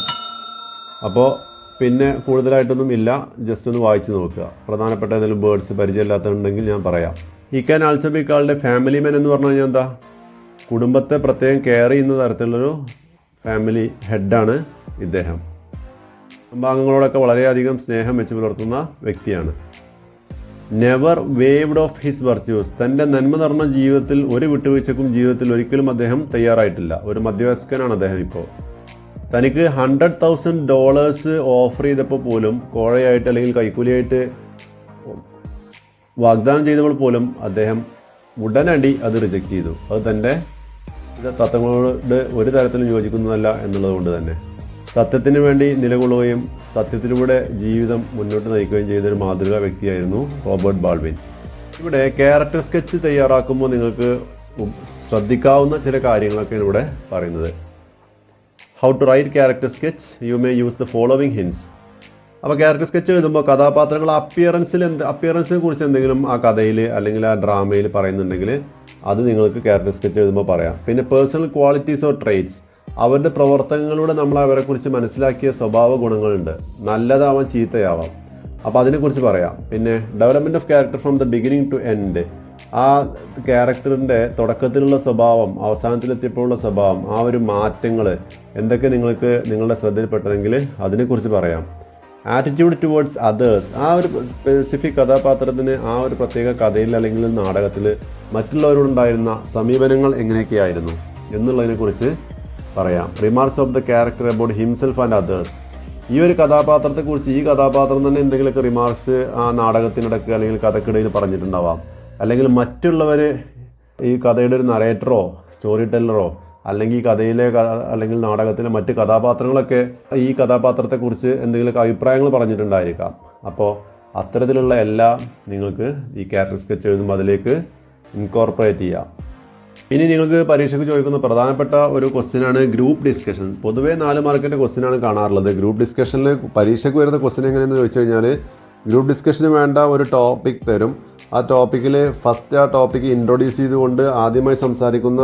അപ്പോൾ പിന്നെ കൂടുതലായിട്ടൊന്നും ഇല്ല, ജസ്റ്റ് ഒന്ന് വായിച്ച് നോക്കുക. പ്രധാനപ്പെട്ട ഏതെങ്കിലും വേർഡ്സ് പരിചയമില്ലാത്തതുണ്ടെങ്കിൽ ഞാൻ പറയാം. He can also be called a family man എന്ന് പറഞ്ഞു കഴിഞ്ഞാൽ എന്താ? കുടുംബത്തെ പ്രത്യേകം കെയർ ചെയ്യുന്ന തരത്തിലുള്ളൊരു ഫാമിലി ഹെഡാണ് ഇദ്ദേഹം. കുടുംബാംഗങ്ങളോടൊക്കെ വളരെയധികം സ്നേഹം വെച്ച് പുലർത്തുന്ന വ്യക്തിയാണ്. Never waved of his virtues. തൻ്റെ നന്മ നിറഞ്ഞ ജീവിതത്തിൽ ഒരു വിട്ടുവീഴ്ചക്കും ജീവിതത്തിൽ ഒരിക്കലും അദ്ദേഹം തയ്യാറായിട്ടില്ല. ഒരു മധ്യവയസ്കനാണ് അദ്ദേഹം. ഇപ്പോൾ തനിക്ക് $100,000 ഓഫർ ചെയ്തപ്പോൾ പോലും, കോഴയായിട്ട് അല്ലെങ്കിൽ കൈക്കൂലിയായിട്ട് വാഗ്ദാനം ചെയ്തപ്പോൾ പോലും അദ്ദേഹം ഉടനടി അത് റിജക്റ്റ് ചെയ്തു. അത് തൻ്റെ തത്വങ്ങളോട് ഒരു തരത്തിലും യോജിക്കുന്നതല്ല എന്നുള്ളത് കൊണ്ട് തന്നെ സത്യത്തിന് വേണ്ടി നിലകൊള്ളുകയും സത്യത്തിലൂടെ ജീവിതം മുന്നോട്ട് നയിക്കുകയും ചെയ്തൊരു മാതൃകാ വ്യക്തിയായിരുന്നു റോബർട്ട് ബാൾവിൻ. ഇവിടെ ക്യാരക്ടർ സ്കെച്ച് തയ്യാറാക്കുമ്പോൾ നിങ്ങൾക്ക് ശ്രദ്ധിക്കാവുന്ന ചില കാര്യങ്ങളൊക്കെയാണ് ഇവിടെ പറയുന്നത്. How to write character sketch, you may use the following hints. അപ്പോൾ ക്യാരക്ടർ സ്കെച്ച് എഴുതുമ്പോൾ കഥാപാത്രങ്ങൾ അപ്പിയറൻസിനെ കുറിച്ച് എന്തെങ്കിലും ആ കഥയിൽ അല്ലെങ്കിൽ ആ ഡ്രാമയിൽ പറയുന്നുണ്ടെങ്കിൽ അത് നിങ്ങൾക്ക് ക്യാരക്ടർ സ്കെച്ച് എഴുതുമ്പോൾ പറയാം. പിന്നെ പേഴ്സണൽ ക്വാളിറ്റീസ് ഓർ ട്രേറ്റ്സ്, അവരുടെ പ്രവർത്തനങ്ങളിലൂടെ നമ്മൾ അവരെക്കുറിച്ച് മനസ്സിലാക്കിയ സ്വഭാവ ഗുണങ്ങളുണ്ട്. നല്ലതാവാം ചീത്തയാവാം, അപ്പോൾ അതിനെക്കുറിച്ച് പറയാം. പിന്നെ development of character from the beginning to end, ആ ക്യാരക്ടറിൻ്റെ തുടക്കത്തിലുള്ള സ്വഭാവം അവസാനത്തിലെത്തിയപ്പോഴുള്ള സ്വഭാവം, ആ ഒരു മാറ്റങ്ങൾ എന്തൊക്കെ നിങ്ങൾക്ക് നിങ്ങളുടെ ശ്രദ്ധയിൽപ്പെട്ടതെങ്കിൽ അതിനെക്കുറിച്ച് പറയാം. ആറ്റിറ്റ്യൂഡ് ടുവേർഡ്സ് അതേഴ്സ്, ആ ഒരു സ്പെസിഫിക് കഥാപാത്രത്തിന് ആ ഒരു പ്രത്യേക കഥയിൽ അല്ലെങ്കിൽ നാടകത്തിൽ മറ്റുള്ളവരോടുണ്ടായിരുന്ന സമീപനങ്ങൾ എങ്ങനെയൊക്കെയായിരുന്നു എന്നുള്ളതിനെക്കുറിച്ച് പറയാം. Remarks of the character about himself and others, ഈ ഒരു കഥാപാത്രത്തെക്കുറിച്ച് ഈ കഥാപാത്രം തന്നെ എന്തെങ്കിലുമൊക്കെ റിമാർക്സ് ആ നാടകത്തിനിടയ്ക്ക് അല്ലെങ്കിൽ കഥക്കിടയിൽ പറഞ്ഞിട്ടുണ്ടാവാം. അല്ലെങ്കിൽ മറ്റുള്ളവർ ഈ കഥയുടെ ഒരു നറേറ്ററോ സ്റ്റോറി ടെല്ലറോ അല്ലെങ്കിൽ ഈ കഥയിലെ അല്ലെങ്കിൽ നാടകത്തിലെ മറ്റ് കഥാപാത്രങ്ങളൊക്കെ ഈ കഥാപാത്രത്തെക്കുറിച്ച് എന്തെങ്കിലുമൊക്കെ അഭിപ്രായങ്ങൾ പറഞ്ഞിട്ടുണ്ടായിരിക്കാം. അപ്പോൾ അത്തരത്തിലുള്ള എല്ലാം നിങ്ങൾക്ക് ഈ ക്യാരക്ടർ സ്കെച്ച് എഴുതുമ്പോൾ അതിലേക്ക് ഇൻകോർപ്പറേറ്റ് ചെയ്യാം. ഇനി നിങ്ങൾക്ക് പരീക്ഷയ്ക്ക് ചോദിക്കുന്ന പ്രധാനപ്പെട്ട ഒരു ക്വസ്റ്റ്യനാണ് ഗ്രൂപ്പ് ഡിസ്കഷൻ. പൊതുവേ 4 മാർക്കിൻ്റെ ക്വസ്റ്റ്യനാണ് കാണാറുള്ളത്. ഗ്രൂപ്പ് ഡിസ്കഷനിൽ പരീക്ഷയ്ക്ക് വരുന്ന ക്വസ്റ്റ്യൻ എങ്ങനെയെന്ന് ചോദിച്ചു കഴിഞ്ഞാൽ, ഗ്രൂപ്പ് ഡിസ്കഷന് വേണ്ട ഒരു ടോപ്പിക് തരും. ആ ടോപ്പിക്കിൽ ഫസ്റ്റ് ആ ടോപ്പിക്ക് ഇൻട്രൊഡ്യൂസ് ചെയ്തുകൊണ്ട് ആദ്യമായി സംസാരിക്കുന്ന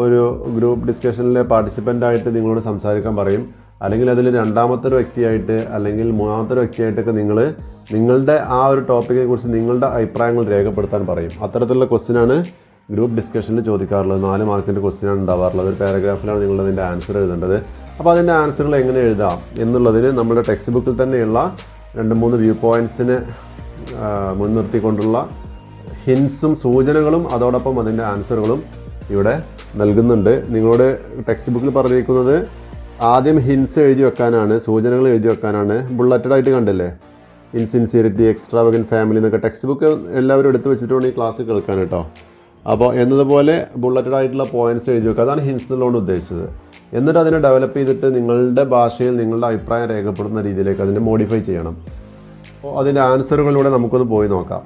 ഒരു ഗ്രൂപ്പ് ഡിസ്കഷനിലെ പാർട്ടിസിപ്പൻ്റായിട്ട് നിങ്ങളോട് സംസാരിക്കാൻ പറയും. അല്ലെങ്കിൽ അതിൽ രണ്ടാമത്തെ ഒരു വ്യക്തിയായിട്ട് അല്ലെങ്കിൽ മൂന്നാമത്തെ ഒരു വ്യക്തിയായിട്ടൊക്കെ നിങ്ങളുടെ ആ ഒരു ടോപ്പിക്കിനെ കുറിച്ച് നിങ്ങളുടെ അഭിപ്രായങ്ങൾ രേഖപ്പെടുത്താൻ പറയും. അത്തരത്തിലുള്ള ക്വസ്റ്റ്യനാണ് ഗ്രൂപ്പ് ഡിസ്കഷനിൽ ചോദിക്കാറുള്ളത്. 4 മാർക്കിൻ്റെ ക്വസ്റ്റ്യനാണ് ഉണ്ടാവാറുള്ളത്. ഒരു പാരഗ്രാഫിലാണ് നിങ്ങളതിൻ്റെ ആൻസർ എഴുതേണ്ടത്. അപ്പോൾ അതിൻ്റെ ആൻസറുകൾ എങ്ങനെ എഴുതാം എന്നുള്ളതിന് നമ്മുടെ ടെക്സ്റ്റ് ബുക്കിൽ തന്നെയുള്ള 2-3 വ്യൂ പോയിൻറ്റ്സിനെ മുൻനിർത്തിക്കൊണ്ടുള്ള ഹിൻസും സൂചനകളും അതോടൊപ്പം അതിൻ്റെ ആൻസറുകളും ഇവിടെ നൽകുന്നുണ്ട്. നിങ്ങളോട് ടെക്സ്റ്റ് ബുക്കിൽ പറഞ്ഞിരിക്കുന്നത് ആദ്യം ഹിൻസ് എഴുതി വെക്കാനാണ്, സൂചനകൾ എഴുതി വെക്കാനാണ്. ബുള്ളറ്റഡ് ആയിട്ട് കണ്ടില്ലേ, ഇൻസിൻസിയറിറ്റി, എക്സ്ട്രാവഗന്റ് ഫാമിലി എന്നൊക്കെ ടെക്സ്റ്റ് ബുക്ക് എല്ലാവരും എടുത്ത് വെച്ചിട്ടുണ്ട് ഈ ക്ലാസ് കേൾക്കാൻ കേട്ടോ. അപ്പോൾ എന്നതുപോലെ ബുള്ളറ്റഡ് ആയിട്ടുള്ള പോയിൻറ്റ്സ് എഴുതി വെക്കുക, അതാണ് ഹിൻസ് എന്നുകൊണ്ട് ഉദ്ദേശിച്ചത്. എന്നിട്ട് അതിനെ ഡെവലപ്പ് ചെയ്തിട്ട് നിങ്ങളുടെ ഭാഷയിൽ നിങ്ങളുടെ അഭിപ്രായം രേഖപ്പെടുത്തുന്ന രീതിയിലേക്ക് അതിനെ മോഡിഫൈ ചെയ്യണം. അപ്പോൾ അതിൻ്റെ ആൻസറുകളിലൂടെ നമുക്കൊന്ന് പോയി നോക്കാം.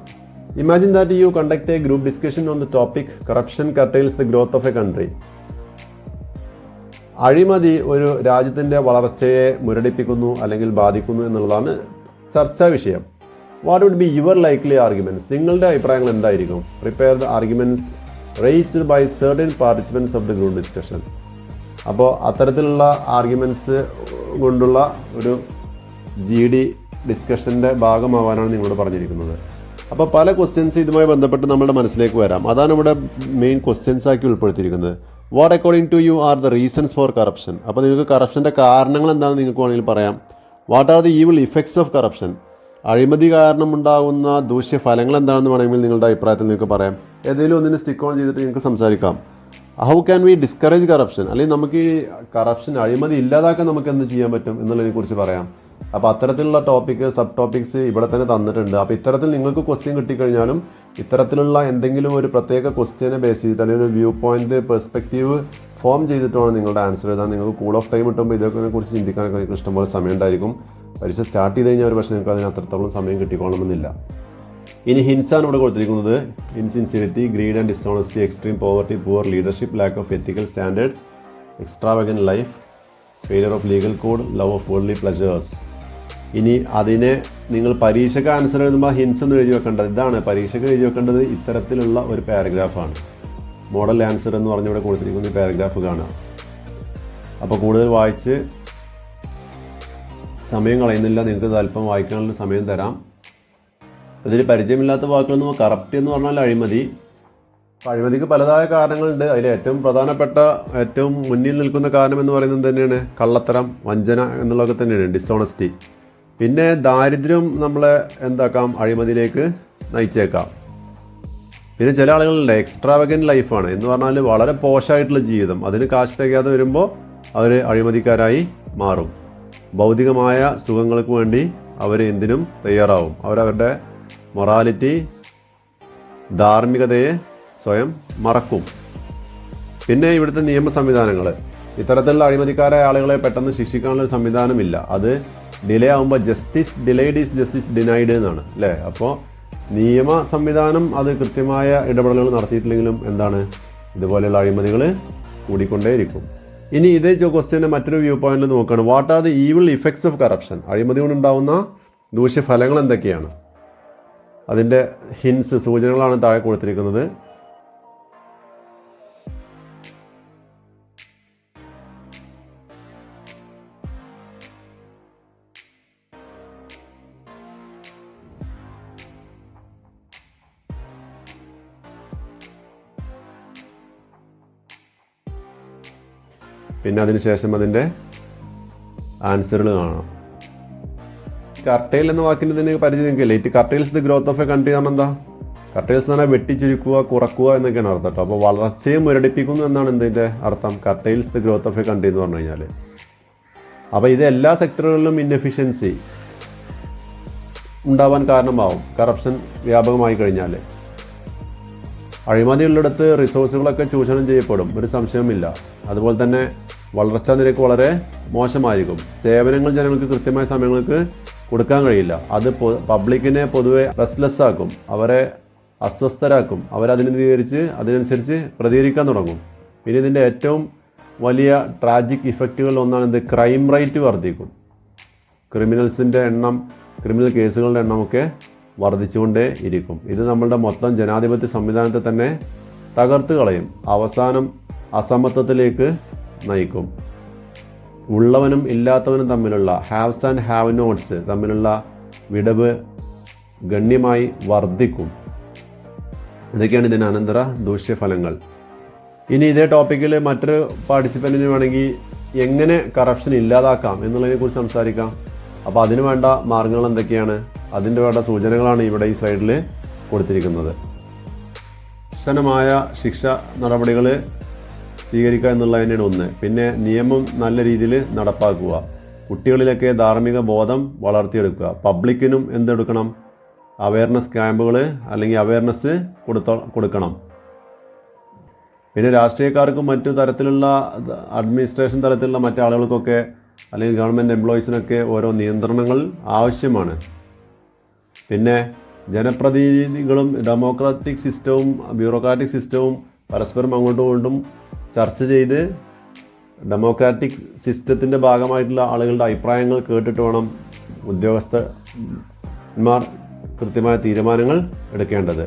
Imagine that you conduct a group discussion on the topic corruption curtails the growth of a country. അഴിമതി ഒരു രാജ്യത്തിൻ്റെ വളർച്ചയെ മുരടിപ്പിക്കുന്നു അല്ലെങ്കിൽ ബാധിക്കുന്നു എന്നുള്ളതാണ് ചർച്ചാ വിഷയം. What would be your likely arguments? നിങ്ങളുടെ അഭിപ്രായങ്ങൾ എന്തായിരിക്കും? Prepare the arguments raised by certain participants of the group discussion. അപ്പോൾ അത്തരത്തിലുള്ള ആർഗ്യുമെൻറ്റ്സ് കൊണ്ടുള്ള ഒരു GD ഡിസ്കഷൻ്റെ ഭാഗമാവാനാണ് നിങ്ങളോട് പറഞ്ഞിരിക്കുന്നത്. അപ്പോൾ പല ക്വസ്റ്റ്യൻസ് ഇതുമായി ബന്ധപ്പെട്ട് നമ്മുടെ മനസ്സിലേക്ക് വരാം. അതാണ് ഇവിടെ മെയിൻ ക്വസ്റ്റ്യൻസ് ആക്കി ഉൾപ്പെടുത്തിയിരിക്കുന്നത്. What according to you are the reasons for corruption? അപ്പോൾ നിങ്ങൾക്ക് കറപ്ഷൻ്റെ കാരണങ്ങൾ എന്താണെന്ന് നിങ്ങൾക്ക് വേണമെങ്കിൽ പറയാം. What are the evil effects of corruption? അഴിമതി കാരണം ഉണ്ടാകുന്ന ദൂഷ്യഫലങ്ങൾ എന്താണെന്ന് വേണമെങ്കിൽ നിങ്ങളുടെ അഭിപ്രായത്തിൽ നിങ്ങൾക്ക് പറയാം. ഏതെങ്കിലും ഒന്നിന് സ്റ്റിക്ക് ഓൺ ചെയ്തിട്ട് നിങ്ങൾക്ക് സംസാരിക്കാം. How can we discourage corruption? അല്ലെങ്കിൽ നമുക്ക് ഈ കറപ്ഷൻ അഴിമതി ഇല്ലാതാക്കാൻ നമുക്ക് എന്ത് ചെയ്യാൻ പറ്റും എന്നുള്ളതിനെക്കുറിച്ച് പറയാം. അപ്പോൾ അത്തരത്തിലുള്ള സബ് ടോപ്പിക്സ് ഇവിടെ തന്നെ തന്നിട്ടുണ്ട്. അപ്പോൾ ഇത്തരത്തിൽ നിങ്ങൾക്ക് ക്വസ്റ്റ്യൻ കിട്ടിക്കഴിഞ്ഞാലും ഇത്തരത്തിലുള്ള എന്തെങ്കിലും ഒരു പ്രത്യേക ക്വസ്റ്റ്യനെ ബേസ് ചെയ്തിട്ട് അല്ലെങ്കിൽ ഒരു വ്യൂ പോയിന്റ് പെർസ്പെക്റ്റീവ് ഫോം ചെയ്തിട്ടാണ് നിങ്ങളുടെ ആൻസർ എഴുതാൻ. നിങ്ങൾക്ക് കൂൾ ഓഫ് ടൈം കിട്ടുമ്പോൾ ഇതിനെക്കുറിച്ച് ചിന്തിക്കാനൊക്കെ നിങ്ങൾക്ക് ഇഷ്ടംപോലെ സമയം ഉണ്ടായിരിക്കും. പരീക്ഷ സ്റ്റാർട്ട് ചെയ്ത് കഴിഞ്ഞാൽ ഒരു പക്ഷേ നിങ്ങൾക്ക് അതിന് അത്രത്തോളം സമയം കിട്ടിക്കോളണമെന്നില്ല. ഇനി ഹിൻസാണ് ഇവിടെ കൊടുത്തിരിക്കുന്നത്. Insincerity, greed and dishonesty, extreme poverty, poor leadership, lack of ethical standards, extravagant life, failure of legal code, love of worldly pleasures. ഇനി അതിനെ നിങ്ങൾ പരീക്ഷയ്ക്ക് ആൻസർ എഴുതുമ്പോൾ ഹിൻസ് ഒന്നും എഴുതി വെക്കേണ്ടത്. ഇതാണ് പരീക്ഷയ്ക്ക് എഴുതി വെക്കേണ്ടത്. ഇത്തരത്തിലുള്ള ഒരു പാരഗ്രാഫാണ്. മോഡൽ ആൻസർ എന്ന് പറഞ്ഞിവിടെ കൊടുത്തിരിക്കുന്ന ഈ പാരഗ്രാഫ് കാണുക. അപ്പോൾ കൂടുതൽ വായിച്ച് സമയം കളയുന്നില്ല. നിങ്ങൾക്ക് അല്പം വായിക്കാനുള്ള സമയം തരാം. അതിൽ പരിചയമില്ലാത്ത വാക്കുകളെന്ന് കറപ്റ്റ് എന്ന് പറഞ്ഞാൽ അഴിമതി. അഴിമതിക്ക് പലതായ കാരണങ്ങളുണ്ട്. അതിൽ ഏറ്റവും പ്രധാനപ്പെട്ട ഏറ്റവും മുന്നിൽ നിൽക്കുന്ന കാരണം എന്ന് പറയുന്നത് തന്നെയാണ് കള്ളത്തരം, വഞ്ചന എന്നുള്ളതൊക്കെ തന്നെയാണ്, ഡിസോണസ്റ്റി. പിന്നെ ദാരിദ്ര്യം നമ്മളെ എന്താക്കാം, അഴിമതിയിലേക്ക് നയിച്ചേക്കാം. പിന്നെ ചില ആളുകളുണ്ട് എക്സ്ട്രാവഗന്റ് ലൈഫാണ് എന്ന് പറഞ്ഞാൽ വളരെ പോഷായിട്ടുള്ള ജീവിതം, അതിന് കാശ് തികയാതെ വരുമ്പോൾ അവർ അഴിമതിക്കാരായി മാറും. ഭൗതികമായ സുഖങ്ങൾക്ക് വേണ്ടി അവർ എന്തിനും തയ്യാറാവും. അവരവരുടെ മൊറാലിറ്റി, ധാർമ്മികതയെ സ്വയം മറക്കും. പിന്നെ ഇവിടുത്തെ നിയമ സംവിധാനങ്ങൾ, ഇത്തരത്തിലുള്ള അഴിമതിക്കാരായ ആളുകളെ പെട്ടെന്ന് ശിക്ഷിക്കാനുള്ള സംവിധാനമില്ല. അത് ഡിലേ ആകുമ്പോൾ justice delayed is justice denied എന്നാണ് അല്ലേ. അപ്പോൾ നിയമ സംവിധാനം അത് കൃത്യമായ ഇടപെടലുകൾ നടത്തിയിട്ടില്ലെങ്കിലും എന്താണ്, ഇതുപോലെയുള്ള അഴിമതികൾ കൂടിക്കൊണ്ടേയിരിക്കും. ഇനി ഇതേ ക്വസ്റ്റ്യൻ്റെ മറ്റൊരു വ്യൂ പോയിന്റിൽ നോക്കുകയാണ്. What are the evil effects of corruption? അഴിമതി കൊണ്ടുണ്ടാവുന്ന ദൂഷ്യഫലങ്ങൾ എന്തൊക്കെയാണ്? അതിൻ്റെ ഹിൻസ്, സൂചനകളാണ് താഴെ കൊടുത്തിരിക്കുന്നത്. പിന്നെ അതിനുശേഷം അതിൻ്റെ ആൻസറുകൾ കാണാം. കർട്ടൈൽ എന്ന വാക്കിൻ്റെ തന്നെ പരിചയം നിൽക്കില്ല. It curtails the growth of a country എന്നാണ് എന്താ? കർട്ടൈൽസ് എന്ന് പറഞ്ഞാൽ വെട്ടിച്ചുരുക്കുക, കുറക്കുക എന്നൊക്കെയാണ് അർത്ഥം കേട്ടോ. അപ്പോൾ വളർച്ചയെ മുരടിപ്പിക്കുന്നു എന്നാണ് ഇതിൻ്റെ അർത്ഥം. Curtails the growth of a country എന്ന് പറഞ്ഞു കഴിഞ്ഞാൽ. അപ്പോൾ ഇത് എല്ലാ സെക്ടറുകളിലും ഇൻഎഫിഷ്യൻസി ഉണ്ടാവാൻ കാരണമാവും കറപ്ഷൻ വ്യാപകമായി കഴിഞ്ഞാൽ. അഴിമതിയുള്ളിടത്ത് റിസോഴ്സുകളൊക്കെ ചൂഷണം ചെയ്യപ്പെടും, ഒരു സംശയമില്ല. അതുപോലെ തന്നെ വളർച്ചാ നിരക്ക് വളരെ മോശമായിരിക്കും. സേവനങ്ങൾ ജനങ്ങൾക്ക് കൃത്യമായ സമയങ്ങൾക്ക് കൊടുക്കാൻ കഴിയില്ല. അത് പബ്ലിക്കിനെ പൊതുവെ റെസ്റ്റ്ലെസ് ആക്കും, അവരെ അസ്വസ്ഥരാക്കും. അതിനനുസരിച്ച് പ്രതികരിക്കാൻ തുടങ്ങും. പിന്നെ ഇതിൻ്റെ ഏറ്റവും വലിയ ട്രാജിക് ഇഫക്റ്റുകളിൽ ഒന്നാണ് എന്ത്? ക്രൈം റേറ്റ് വർദ്ധിക്കും. ക്രിമിനൽസിൻ്റെ എണ്ണം, ക്രിമിനൽ കേസുകളുടെ എണ്ണമൊക്കെ വർദ്ധിച്ചുകൊണ്ടേ ഇരിക്കും. ഇത് നമ്മളുടെ മൊത്തം ജനാധിപത്യ സംവിധാനത്തെ തന്നെ തകർത്ത് കളയും. അവസാനം അസമത്വത്തിലേക്ക് നയിക്കും. ഉള്ളവനും ഇല്ലാത്തവനും തമ്മിലുള്ള ഹാവ്സ് ആൻഡ് ഹാവ് നോട്ട്സ് തമ്മിലുള്ള വിടവ് ഗണ്യമായി വർദ്ധിക്കും. ഇതൊക്കെയാണ് ഇതിൻ്റെ അനന്തര ദൂഷ്യഫലങ്ങൾ. ഇനി ഇതേ ടോപ്പിക്കിൽ മറ്റൊരു പാർട്ടിസിപ്പൻറ്റിന് വേണമെങ്കിൽ എങ്ങനെ കറപ്ഷൻ ഇല്ലാതാക്കാം എന്നുള്ളതിനെക്കുറിച്ച് സംസാരിക്കാം. അപ്പോൾ അതിന് വേണ്ട മാർഗ്ഗങ്ങൾ എന്തൊക്കെയാണ്, അതിൻ്റെ വേണ്ട സൂചനകളാണ് ഇവിടെ ഈ സ്ലൈഡിൽ കൊടുത്തിരിക്കുന്നത്. കർശനമായ ശിക്ഷ നടപടികൾ സ്വീകരിക്കുക എന്നുള്ളതിനാണ് ഒന്ന്. പിന്നെ നിയമം നല്ല രീതിയിൽ നടപ്പാക്കുക. കുട്ടികളിലൊക്കെ ധാർമ്മിക ബോധം വളർത്തിയെടുക്കുക. പബ്ലിക്കിനും എന്തെടുക്കണം? അവയർനെസ് ക്യാമ്പുകൾ അല്ലെങ്കിൽ അവയർനെസ് കൊടുക്കണം. പിന്നെ രാഷ്ട്രീയക്കാർക്കും മറ്റു തരത്തിലുള്ള അഡ്മിനിസ്ട്രേഷൻ തലത്തിലുള്ള മറ്റാളുകൾക്കൊക്കെ അല്ലെങ്കിൽ ഗവൺമെൻറ് എംപ്ലോയീസിനൊക്കെ ഓരോ നിയന്ത്രണങ്ങൾ ആവശ്യമാണ്. പിന്നെ ജനപ്രതിനിധികളും ഡെമോക്രാറ്റിക് സിസ്റ്റവും ബ്യൂറോക്രാറ്റിക് സിസ്റ്റവും പരസ്പരം അങ്ങോട്ടും ഇങ്ങോട്ടും ചർച്ച ചെയ്ത് ഡെമോക്രാറ്റിക് സിസ്റ്റത്തിൻ്റെ ഭാഗമായിട്ടുള്ള ആളുകളുടെ അഭിപ്രായങ്ങൾ കേട്ടിട്ട് വേണം ഉദ്യോഗസ്ഥന്മാർ കൃത്യമായ തീരുമാനങ്ങൾ എടുക്കേണ്ടത്.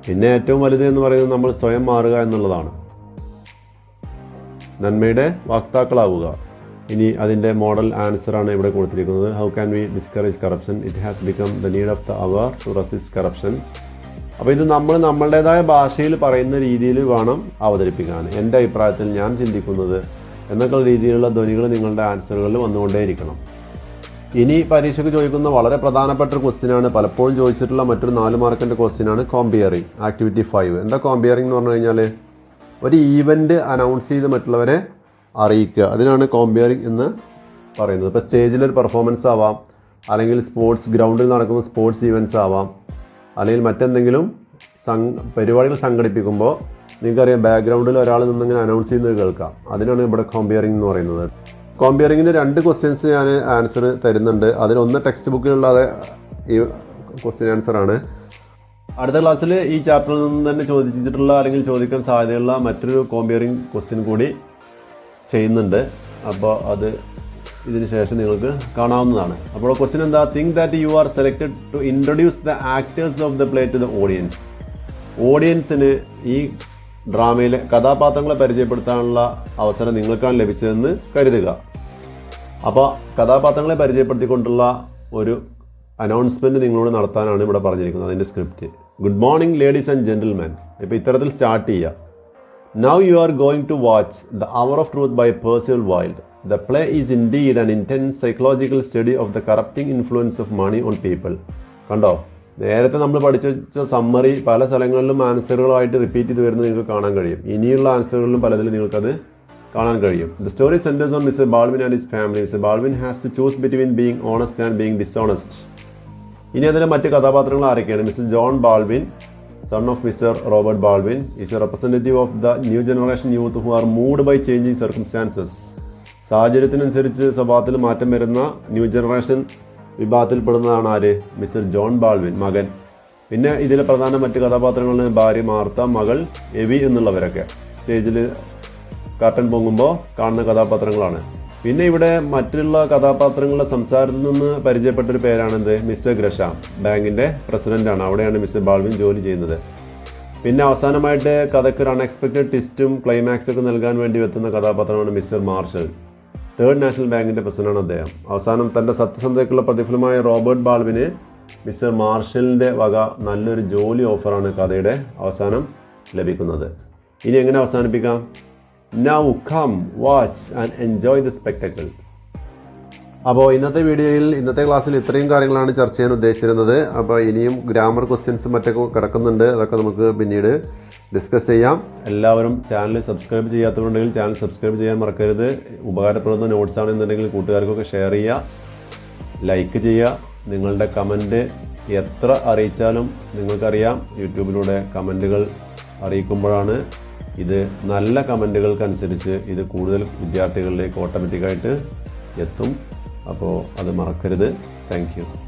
പിന്നെ ഏറ്റവും വലുത് എന്ന് പറയുന്നത് നമ്മൾ സ്വയം മാറുക എന്നുള്ളതാണ്. നന്മയുടെ വക്താക്കളാവുക. ഇനി അതിൻ്റെ മോഡൽ ആൻസറാണ് ഇവിടെ കൊടുത്തിരിക്കുന്നത്. How can we discourage corruption? It has become the need of the hour to resist corruption. അപ്പോൾ ഇത് നമ്മൾ നമ്മളുടേതായ ഭാഷയിൽ പറയുന്ന രീതിയിൽ വേണം അവതരിപ്പിക്കാൻ. എൻ്റെ അഭിപ്രായത്തിൽ ഞാൻ ചിന്തിക്കുന്നത് എന്നൊക്കെ രീതിയിലുള്ള ധ്വനികൾ നിങ്ങളുടെ ആൻസറുകളിൽ വന്നുകൊണ്ടേയിരിക്കണം. ഇനി പരീക്ഷയ്ക്ക് ചോദിക്കുന്ന വളരെ പ്രധാനപ്പെട്ട ഒരു ക്വസ്റ്റ്യനാണ്, പലപ്പോഴും ചോദിച്ചിട്ടുള്ള മറ്റൊരു 4 മാർക്കിൻ്റെ ക്വസ്റ്റ്യനാണ് കോംപിയറിംഗ്. ആക്ടിവിറ്റി 5. എന്താ കോംപിയറിംഗ് എന്ന് പറഞ്ഞു കഴിഞ്ഞാൽ ഒരു ഈവൻറ്റ് അനൗൺസ് ചെയ്ത് മറ്റുള്ളവരെ അറിയിക്കുക. അതിനാണ് കോംപിയറിംഗ് എന്ന് പറയുന്നത്. ഇപ്പോൾ സ്റ്റേജിലൊരു പെർഫോമൻസ് ആവാം, അല്ലെങ്കിൽ സ്പോർട്സ് ഗ്രൗണ്ടിൽ നടക്കുന്ന സ്പോർട്സ് ഈവൻറ്റ്സ് ആവാം, അല്ലെങ്കിൽ മറ്റെന്തെങ്കിലും പരിപാടികൾ സംഘടിപ്പിക്കുമ്പോൾ നിങ്ങൾക്കറിയാം ബാക്ക്ഗ്രൗണ്ടിൽ ഒരാൾ നിന്നിങ്ങനെ അനൗൺസ് ചെയ്യുന്നത് കേൾക്കാം. അതിനാണ് ഇവിടെ കോംപിയറിംഗ് എന്ന് പറയുന്നത്. കോംപിയറിങ്ങിന് 2 ക്വസ്റ്റ്യൻസ് ഞാൻ ആൻസർ തരുന്നുണ്ട്. അതിലൊന്ന് ടെക്സ്റ്റ് ബുക്കിലുള്ളത് ഈ ക്വസ്റ്റ്യൻ ആൻസറാണ്. അടുത്ത ക്ലാസ്സിൽ ഈ ചാപ്റ്ററിൽ നിന്ന് തന്നെ ചോദിച്ചിട്ടുള്ള അല്ലെങ്കിൽ ചോദിക്കാൻ സാധ്യതയുള്ള മറ്റൊരു കോംപിയറിംഗ് ക്വസ്റ്റ്യൻ കൂടി ചെയ്യുന്നുണ്ട്. അപ്പോൾ അത് ഇതിന് ശേഷം നിങ്ങൾക്ക് കാണാവുന്നതാണ്. അപ്പോൾ ക്വസ്റ്റ്യൻ എന്താ? Think that you are selected to introduce the actors of the play to the audience. ഓഡിയൻസിന് ഈ ഡ്രാമയിലെ കഥാപാത്രങ്ങളെ പരിചയപ്പെടുത്താനുള്ള അവസരം നിങ്ങൾക്കാണ് ലഭിച്ചതെന്ന് കരുതുക. അപ്പോൾ കഥാപാത്രങ്ങളെ പരിചയപ്പെടുത്തിക്കൊണ്ടുള്ള ഒരു അനൗൺസ്മെൻറ്റ് നിങ്ങളോട് നടത്താനാണ് ഇവിടെ പറഞ്ഞിരിക്കുന്നത്. അതിൻ്റെ script: good morning ladies and gentlemen. ഇപ്പോൾ ഇത്തരത്തിൽ സ്റ്റാർട്ട് ചെയ്യുക. Now you are going to watch the hour of truth by Percival Wilde. The play is indeed an intense psychological study of the corrupting influence of money on people. കണ്ടോ, നേരത്തെ നമ്മൾ പഠിച്ചു വെച്ച summary പല സ്ഥലങ്ങളിലും ആൻസറുകളായിട്ട് repeat ചെയ്ത് വരുന്നത് നിങ്ങൾക്ക് കാണാൻ കഴിയും. ഇനിയുള്ള ആൻസറുകളിലും പലതിലും നിങ്ങൾക്കത് കാണാൻ കഴിയും. The story centres on mister Baldwin and his family. Mister Baldwin has to choose between being honest and being dishonest. ഇനി അതിലെ മറ്റ് കഥാപാത്രങ്ങൾ ആരൊക്കെയാണ്? Mister John Baldwin, son of Mr. Robert Baldwin, is a representative of the new generation youth who are moved by changing circumstances. സാഹചര്യത്തിനനുസരിച്ച് സ്വഭാവത്തിൽ മാറ്റം വരുന്ന new generation വിഭാഗത്തിൽപ്പെടുന്നതാണ് ആര്? Mister John Baldwin, മകൻ. പിന്നെ ഇതിലെ പ്രധാന മറ്റ് കഥാപാത്രങ്ങൾ ഭാര്യ മാർത്ത, മകൾ എവി എന്നുള്ളവരൊക്കെ സ്റ്റേജിൽ കർട്ടൻ പൊങ്ങുമ്പോൾ കാണുന്ന കഥാപാത്രങ്ങളാണ്. പിന്നെ ഇവിടെ മറ്റുള്ള കഥാപാത്രങ്ങളുടെ സംസാരത്തിൽ നിന്ന് പരിചയപ്പെട്ടൊരു പേരാണെന്ത്? മിസ്റ്റർ ഗ്രഷാം, ബാങ്കിൻ്റെ പ്രസിഡൻ്റാണ്. അവിടെയാണ് മിസ്റ്റർ ബാൾവിൻ ജോലി ചെയ്യുന്നത്. പിന്നെ അവസാനമായിട്ട് കഥയ്ക്ക് ഒരു അൺഎക്സ്പെക്റ്റഡ് ട്വിസ്റ്റും ക്ലൈമാക്സൊക്കെ നൽകാൻ വേണ്ടി എത്തുന്ന കഥാപാത്രമാണ് മിസ്റ്റർ മാർഷൽ. തേർഡ് നാഷണൽ ബാങ്കിൻ്റെ പ്രസിഡൻ്റാണ് അദ്ദേഹം. അവസാനം തൻ്റെ സത്യസന്ധതയ്ക്കുള്ള പ്രതിഫലമായ റോബർട്ട് ബാൾവിന് മിസ്റ്റർ മാർഷലിൻ്റെ വക നല്ലൊരു ജോലി ഓഫറാണ് കഥയുടെ അവസാനം ലഭിക്കുന്നത്. ഇനി എങ്ങനെ അവസാനിപ്പിക്കാം? Now come, watch and enjoy the spectacle. അപ്പോൾ ഇന്നത്തെ ക്ലാസ്സിൽ ഇത്രയും കാര്യങ്ങളാണ് ചർച്ച ചെയ്യാൻ ഉദ്ദേശിച്ചിരുന്നത്. അപ്പോൾ ഇനിയും ഗ്രാമർ ക്വസ്റ്റ്യൻസും മറ്റൊക്കെ കിടക്കുന്നുണ്ട്. അതൊക്കെ നമുക്ക് പിന്നീട് ഡിസ്കസ് ചെയ്യാം. എല്ലാവരും ചാനൽ സബ്സ്ക്രൈബ് ചെയ്യാത്തതുണ്ടെങ്കിൽ ചാനൽ സബ്സ്ക്രൈബ് ചെയ്യാൻ മറക്കരുത്. ഉപകാരപ്പെടുന്ന നോട്ട്സ് ആണെന്നുണ്ടെങ്കിൽ കൂട്ടുകാർക്കൊക്കെ ഷെയർ ചെയ്യുക, ലൈക്ക് ചെയ്യുക. നിങ്ങളുടെ കമൻറ്റ് എത്ര അറിയിച്ചാലും നിങ്ങൾക്കറിയാം, യൂട്യൂബിലൂടെ കമൻറ്റുകൾ അറിയിക്കുമ്പോഴാണ് ഇത് നല്ല കമൻറ്റുകൾക്കനുസരിച്ച് ഇത് കൂടുതൽ വിദ്യാർത്ഥികളിലേക്ക് ഓട്ടോമാറ്റിക്കായിട്ട് എത്തും. അപ്പോൾ അത് മറക്കരുത്. Thank you.